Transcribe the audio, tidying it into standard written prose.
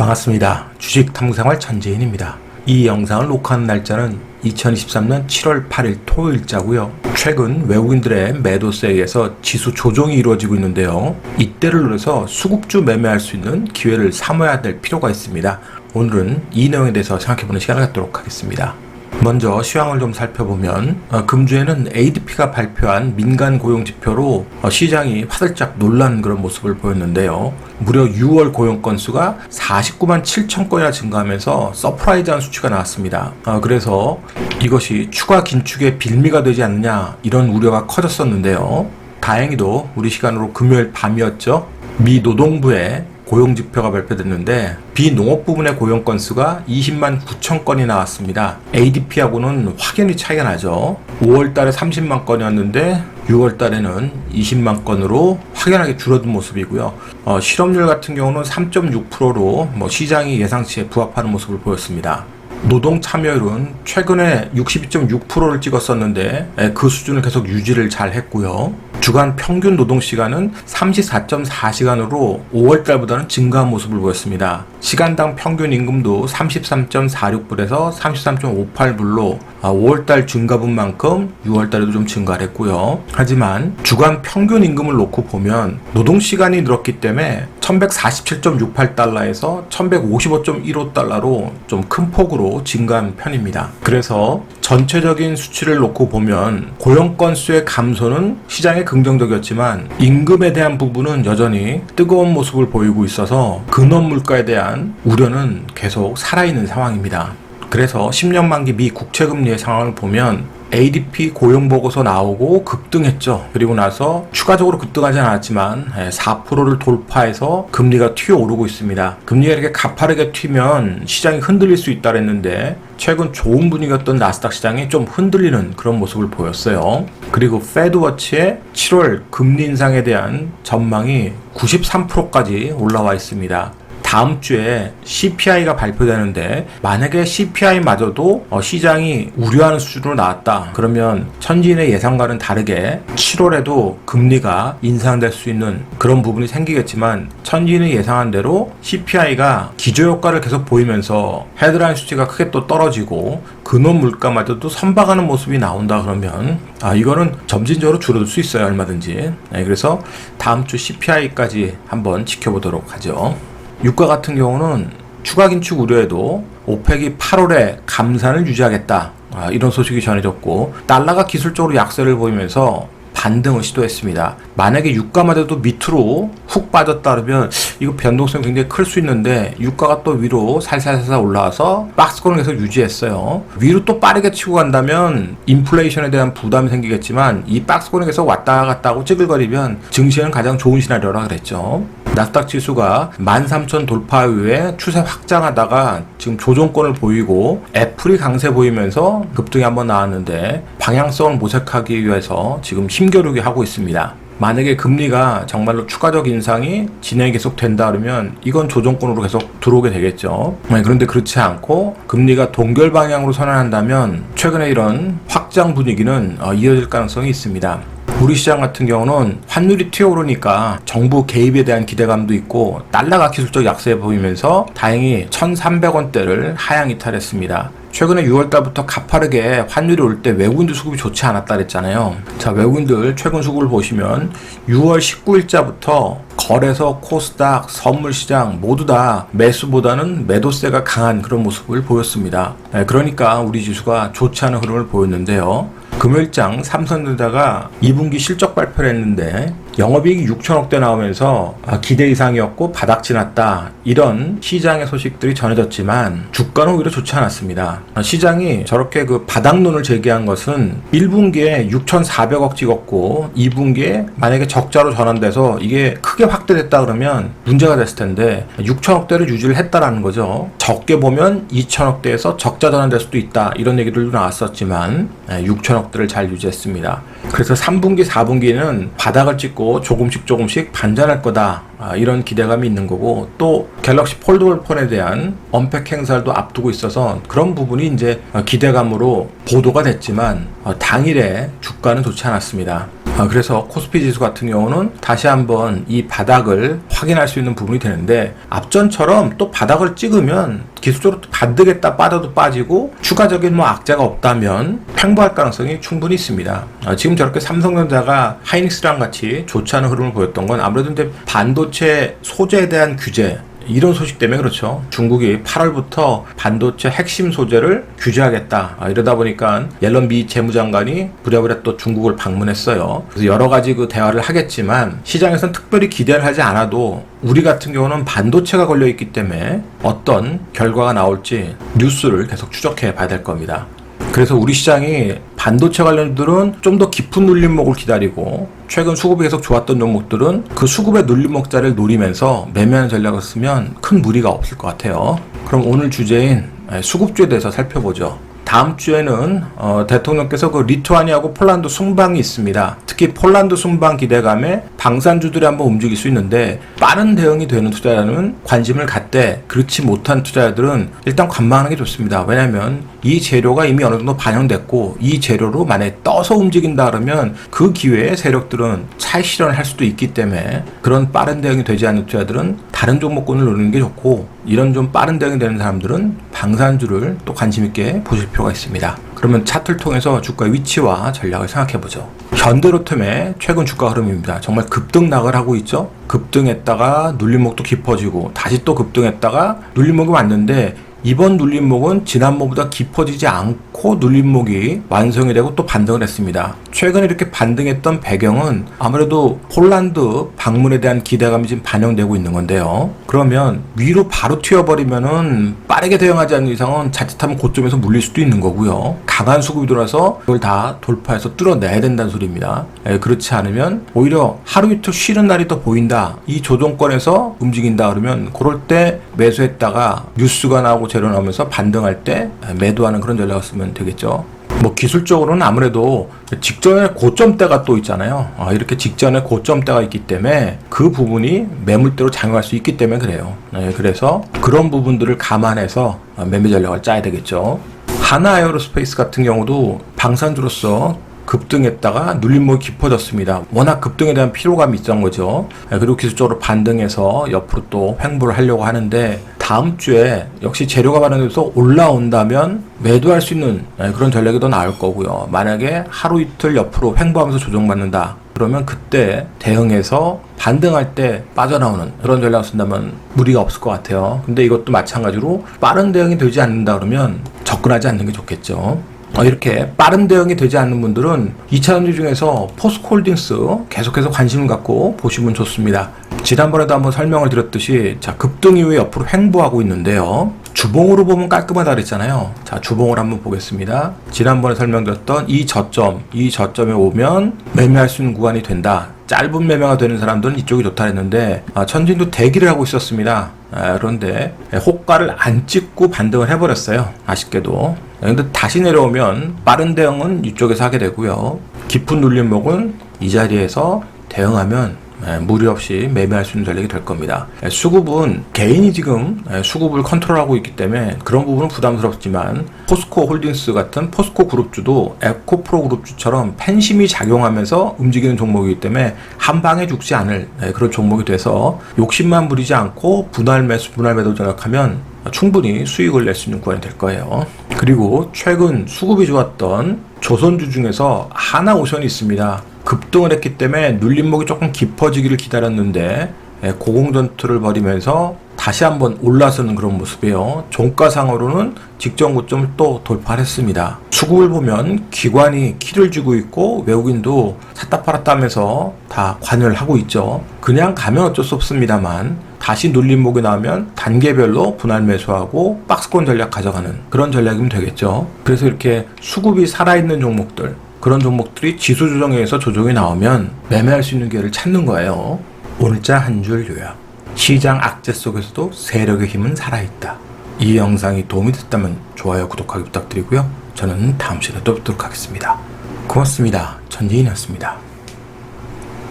반갑습니다. 주식 탐구생활 전재인입니다. 이 영상을 녹화하는 날짜는 2023년 7월 8일 토요일자고요. 최근 외국인들의 매도세에 의해서 지수 조정이 이루어지고 있는데요. 이때를 노려서 수급주 매매할 수 있는 기회를 삼아야 될 필요가 있습니다. 오늘은 이 내용에 대해서 생각해보는 시간을 갖도록 하겠습니다. 먼저 시황을 좀 살펴보면 금주에는 ADP가 발표한 민간 고용 지표로 시장이 화들짝 놀란 그런 모습을 보였는데요. 무려 6월 고용 건수가 49만 7천 건이나 증가하면서 서프라이즈한 수치가 나왔습니다. 그래서 이것이 추가 긴축의 빌미가 되지 않느냐 이런 우려가 커졌었는데요. 다행히도 우리 시간으로 금요일 밤이었죠. 미 노동부의 고용지표가 발표됐는데 비농업 부분의 고용 건수가 20만 9천 건이 나왔습니다. ADP하고는 확연히 차이가 나죠. 5월 달에 30만 건이었는데 6월 달에는 20만 건으로 확연하게 줄어든 모습이고요. 실업률 같은 경우는 3.6%로 시장이 예상치에 부합하는 모습을 보였습니다. 노동 참여율은 최근에 62.6%를 찍었었는데 그 수준을 계속 유지를 잘 했고요. 주간 평균 노동시간은 34.4시간으로 5월달보다는 증가한 모습을 보였습니다. 시간당 평균 임금도 33.46불에서 33.58불로 5월달 증가분만큼 6월달에도 좀 증가를 했고요. 하지만 주간 평균 임금을 놓고 보면 노동시간이 늘었기 때문에 1147.68달러에서 1155.15달러로 좀 큰 폭으로 증가한 편입니다. 그래서 전체적인 수치를 놓고 보면 고용 건수의 감소는 시장에 긍정적이었지만 임금에 대한 부분은 여전히 뜨거운 모습을 보이고 있어서 근원 물가에 대한 우려는 계속 살아있는 상황입니다. 그래서 10년 만기 미 국채금리의 상황을 보면 ADP 고용보고서 나오고 급등했죠. 그리고 나서 추가적으로 급등하지 않았지만 4%를 돌파해서 금리가 튀어오르고 있습니다. 금리가 이렇게 가파르게 튀면 시장이 흔들릴 수 있다 그랬는데 최근 좋은 분위기였던 나스닥 시장이 좀 흔들리는 그런 모습을 보였어요. 그리고 페드워치의 7월 금리 인상에 대한 전망이 93%까지 올라와 있습니다. 다음 주에 CPI가 발표되는데 만약에 CPI마저도 시장이 우려하는 수준으로 나왔다. 그러면 천지인의 예상과는 다르게 7월에도 금리가 인상될 수 있는 그런 부분이 생기겠지만 천지인이 예상한 대로 CPI가 기저효과를 계속 보이면서 헤드라인 수치가 크게 또 떨어지고 근원 물가마저도 선박하는 모습이 나온다 그러면 이거는 점진적으로 줄어들 수 있어요. 얼마든지. 그래서 다음 주 CPI까지 한번 지켜보도록 하죠. 유가 같은 경우는 추가 긴축 우려에도 오펙이 8월에 감산을 유지하겠다 이런 소식이 전해졌고 달러가 기술적으로 약세를 보이면서 반등을 시도했습니다. 만약에 유가마저도 밑으로 훅 빠졌다 그러면 이거 변동성이 굉장히 클 수 있는데 유가가 또 위로 살살살살 올라와서 박스권을 계속 유지했어요. 위로 또 빠르게 치고 간다면 인플레이션에 대한 부담이 생기겠지만 이 박스권을 계속 왔다 갔다 하고 찌글거리면 증시에는 가장 좋은 시나리오라 그랬죠. 나스닥 지수가 13,000 돌파 이후에 추세 확장하다가 지금 조정권을 보이고 애플이 강세 보이면서 급등이 한번 나왔는데 방향성을 모색하기 위해서 지금 힘겨루기 하고 있습니다. 만약에 금리가 정말로 추가적 인상이 진행이 계속 된다 그러면 이건 조정권으로 계속 들어오게 되겠죠. 그런데 그렇지 않고 금리가 동결 방향으로 선언한다면 최근에 이런 확장 분위기는 이어질 가능성이 있습니다. 우리 시장 같은 경우는 환율이 튀어오르니까 정부 개입에 대한 기대감도 있고 달러가 기술적 약세 보이면서 다행히 1,300원대를 하향 이탈했습니다. 최근에 6월달부터 가파르게 환율이 올 때 외국인들 수급이 좋지 않았다 그랬잖아요. 자, 외국인들 최근 수급을 보시면 6월 19일자부터 거래소, 코스닥, 선물시장 모두 다 매수보다는 매도세가 강한 그런 모습을 보였습니다. 그러니까 우리 지수가 좋지 않은 흐름을 보였는데요. 금요일장 삼성전자가 2분기 실적 발표를 했는데 영업이익이 6천억대 나오면서 기대 이상이었고 바닥 지났다 이런 시장의 소식들이 전해졌지만 주가는 오히려 좋지 않았습니다. 시장이 저렇게 그 바닥론을 제기한 것은 1분기에 6,400억 찍었고 2분기에 만약에 적자로 전환돼서 이게 크게 확대됐다 그러면 문제가 됐을 텐데 6천억대를 유지를 했다라는 거죠. 적게 보면 2천억대에서 적자 전환될 수도 있다 이런 얘기들도 나왔었지만 6천억대를 잘 유지했습니다. 그래서 3분기, 4분기는 바닥을 찍고 조금씩 반전할 거다 이런 기대감이 있는 거고 또 갤럭시 폴더블 폰에 대한 언팩 행사도 앞두고 있어서 그런 부분이 이제 기대감으로 보도가 됐지만 당일에 주가는 좋지 않았습니다. 그래서 코스피 지수 같은 경우는 다시 한번 이 바닥을 확인할 수 있는 부분이 되는데, 앞전처럼 또 바닥을 찍으면 기술적으로 반등했다 빠져도 빠지고 추가적인 악재가 없다면 횡보할 가능성이 충분히 있습니다. 지금 저렇게 삼성전자가 하이닉스랑 같이 좋지 않은 흐름을 보였던 건 아무래도 이제 반도체 소재에 대한 규제, 이런 소식 때문에 그렇죠. 중국이 8월부터 반도체 핵심 소재를 규제하겠다. 이러다 보니까 옐런 미 재무장관이 부랴부랴 또 중국을 방문했어요. 그래서 여러 가지 그 대화를 하겠지만 시장에서는 특별히 기대를 하지 않아도 우리 같은 경우는 반도체가 걸려 있기 때문에 어떤 결과가 나올지 뉴스를 계속 추적해 봐야 될 겁니다. 그래서 우리 시장이 반도체 관련들은 좀 더 깊은 눌림목을 기다리고, 최근 수급이 계속 좋았던 종목들은 그 수급의 눌림목 자리를 노리면서 매매하는 전략을 쓰면 큰 무리가 없을 것 같아요. 그럼 오늘 주제인 수급주에 대해서 살펴보죠. 다음 주에는 대통령께서 그 리투아니아하고 폴란드 순방이 있습니다. 특히 폴란드 순방 기대감에 방산주들이 한번 움직일 수 있는데, 빠른 대응이 되는 투자자는 관심을 갖되 그렇지 못한 투자자들은 일단 관망하는 게 좋습니다. 왜냐하면 이 재료가 이미 어느 정도 반영됐고, 이 재료로 만약에 떠서 움직인다 그러면 그 기회에 세력들은 차익 실현을 할 수도 있기 때문에, 그런 빠른 대응이 되지 않는 투자자들은 다른 종목군을 노리는 게 좋고, 이런 좀 빠른 대응이 되는 사람들은 방산주를 또 관심 있게 보실 필요가 있습니다. 그러면 차트를 통해서 주가의 위치와 전략을 생각해보죠. 현대로템의 최근 주가 흐름입니다. 정말 급등락을 하고 있죠. 급등했다가 눌림목도 깊어지고 다시 또 급등했다가 눌림목이 왔는데, 이번 눌림목은 지난번보다 깊어지지 않고 눌림목이 완성이 되고 또 반등을 했습니다. 최근에 이렇게 반등했던 배경은 아무래도 폴란드 방문에 대한 기대감이 지금 반영되고 있는 건데요. 그러면 위로 바로 튀어버리면은 빠르게 대응하지 않는 이상은 자칫하면 고점에서 물릴 수도 있는 거고요. 강한 수급이 들어와서 이걸 다 돌파해서 뚫어내야 된다는 소리입니다. 그렇지 않으면 오히려 하루 이틀 쉬는 날이 더 보인다, 이 조정권에서 움직인다 그러면 그럴 때 매수했다가 뉴스가 나오고 재료 나오면서 반등할 때 매도하는 그런 전략을 쓰면 되겠죠. 기술적으로는 아무래도 직전에 고점대가 또 있잖아요. 이렇게 직전에 고점대가 있기 때문에 그 부분이 매물대로 작용할 수 있기 때문에 그래요. 그래서 그런 부분들을 감안해서 매매 전략을 짜야 되겠죠. 하나에어로스페이스 같은 경우도 방산주로서 급등했다가 눌림목이 깊어졌습니다. 워낙 급등에 대한 피로감이 있던 거죠. 그리고 기술적으로 반등해서 옆으로 또 횡보를 하려고 하는데, 다음 주에 역시 재료가 반응돼서 올라온다면 매도할 수 있는 그런 전략이 더 나을 거고요. 만약에 하루 이틀 옆으로 횡보하면서 조정받는다 그러면 그때 대응해서 반등할 때 빠져나오는 그런 전략을 쓴다면 무리가 없을 것 같아요. 근데 이것도 마찬가지로 빠른 대응이 되지 않는다 그러면 접근하지 않는 게 좋겠죠. 이렇게 빠른 대응이 되지 않는 분들은 2차전지 중에서 포스코홀딩스 계속해서 관심을 갖고 보시면 좋습니다. 지난번에도 한번 설명을 드렸듯이, 자, 급등 이후에 옆으로 횡보하고 있는데요. 주봉으로 보면 깔끔하다 그랬잖아요. 자, 주봉을 한번 보겠습니다. 지난번에 설명드렸던 이 저점에 오면 매매할 수 있는 구간이 된다. 짧은 매매가 되는 사람들은 이쪽이 좋다 했는데, 천진도 대기를 하고 있었습니다. 그런데 호가를 안 찍고 반등을 해버렸어요. 아쉽게도. 근데 다시 내려오면 빠른 대응은 이쪽에서 하게 되고요. 깊은 눌림목은 이 자리에서 대응하면 무리 없이 매매할 수 있는 전략이 될 겁니다. 수급은 개인이 지금 수급을 컨트롤하고 있기 때문에 그런 부분은 부담스럽지만, 포스코 홀딩스 같은 포스코 그룹주도 에코프로 그룹주처럼 팬심이 작용하면서 움직이는 종목이기 때문에 한 방에 죽지 않을 그런 종목이 돼서 욕심만 부리지 않고 분할 매수, 분할 매도 전략하면 충분히 수익을 낼 수 있는 구간이 될 거예요. 그리고 최근 수급이 좋았던 조선주 중에서 하나오션이 있습니다. 급등을 했기 때문에 눌림목이 조금 깊어지기를 기다렸는데 고공전투를 벌이면서 다시 한번 올라서는 그런 모습이에요. 종가상으로는 직전 고점을 또 돌파를 했습니다. 수급을 보면 기관이 키를 쥐고 있고 외국인도 샀다 팔았다 하면서 다 관여를 하고 있죠. 그냥 가면 어쩔 수 없습니다만, 다시 눌림목이 나오면 단계별로 분할 매수하고 박스권 전략 가져가는 그런 전략이면 되겠죠. 그래서 이렇게 수급이 살아있는 종목들, 그런 종목들이 지수 조정에 의해서 조정이 나오면 매매할 수 있는 기회를 찾는 거예요. 오늘자 한 줄 요약. 시장 악재 속에서도 세력의 힘은 살아있다. 이 영상이 도움이 됐다면 좋아요, 구독하기 부탁드리고요. 저는 다음 시간에 또 뵙도록 하겠습니다. 고맙습니다. 전지인이었습니다.